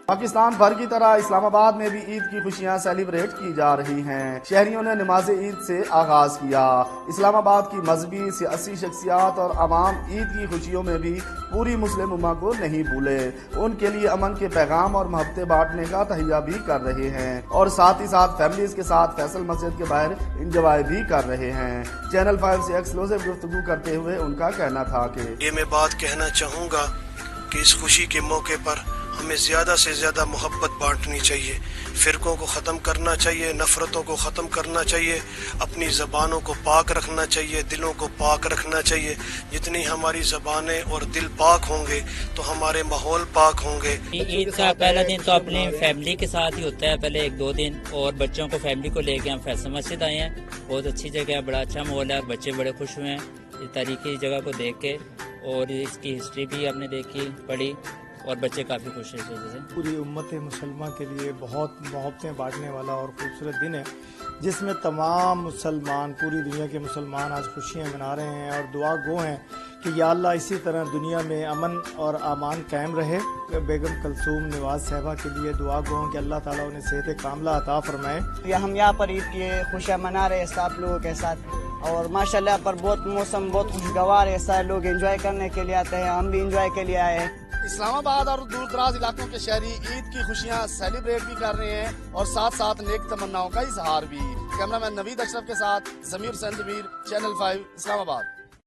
پاکستان بھر کی طرح اسلام آباد میں بھی عید کی خوشیاں سیلیبریٹ کی جا رہی ہیں۔ شہریوں نے نماز عید سے آغاز کیا۔ اسلام آباد کی مذہبی سیاسی شخصیات اور عوام عید کی خوشیوں میں بھی پوری مسلم امہ کو نہیں بھولے، ان کے لیے امن کے پیغام اور محبتیں بانٹنے کا تہیہ بھی کر رہے ہیں اور ساتھ ہی ساتھ فیملیز کے ساتھ فیصل مسجد کے باہر انجوائے بھی کر رہے ہیں۔ چینل 5 سے ایکسکلوسیو گفتگو کرتے ہوئے ان کا کہنا تھا کہ یہ میں بات کہنا چاہوں گا کہ اس خوشی کے موقع پر ہمیں زیادہ سے زیادہ محبت بانٹنی چاہیے، فرقوں کو ختم کرنا چاہیے، نفرتوں کو ختم کرنا چاہیے، اپنی زبانوں کو پاک رکھنا چاہیے، دلوں کو پاک رکھنا چاہیے۔ جتنی ہماری زبانیں اور دل پاک ہوں گے تو ہمارے ماحول پاک ہوں گے۔ عید کا پہلا دن تو اپنی فیملی کے ساتھ ہی ہوتا ہے، پہلے 1-2 دن، اور بچوں کو فیملی کو لے کے ہم فیصل مسجد آئے ہیں۔ بہت اچھی جگہ ہے، بڑا اچھا ماحول ہے، بچے بڑے خوش ہوئے ہیں اس تاریخی جگہ کو دیکھ کے، اور اس کی ہسٹری بھی ہم نے دیکھی پڑھی اور بچے کافی خوش ہیں اس وجہ سے۔ پوری امت مسلمہ کے لیے بہت محبتیں بانٹنے والا اور خوبصورت دن ہے، جس میں تمام مسلمان، پوری دنیا کے مسلمان آج خوشیاں منا رہے ہیں اور دعا گو ہیں کہ یا اللہ اسی طرح دنیا میں امن اور امان قائم رہے۔ بیگم کلثوم نواز صاحبہ کے لیے دعا گو ہیں کہ اللہ تعالیٰ انہیں صحت کاملہ عطا فرمائے۔ ہم یہاں پر عید کی خوشیاں منا رہے ہیں سب لوگوں کے ساتھ، اور ماشاءاللہ پر موسم بہت خوشگوار ہے، سارے لوگ انجوائے کرنے کے لیے آتے ہیں، ہم بھی انجوائے کے لیے آئے ہیں۔ اسلام آباد اور دور دراز علاقوں کے شہری عید کی خوشیاں سیلیبریٹ بھی کر رہے ہیں اور ساتھ ساتھ نیک تمناؤں کا اظہار بھی۔ کیمرہ مین نوید اشرف کے ساتھ ضمیر سندھ میر، چینل 5 اسلام آباد۔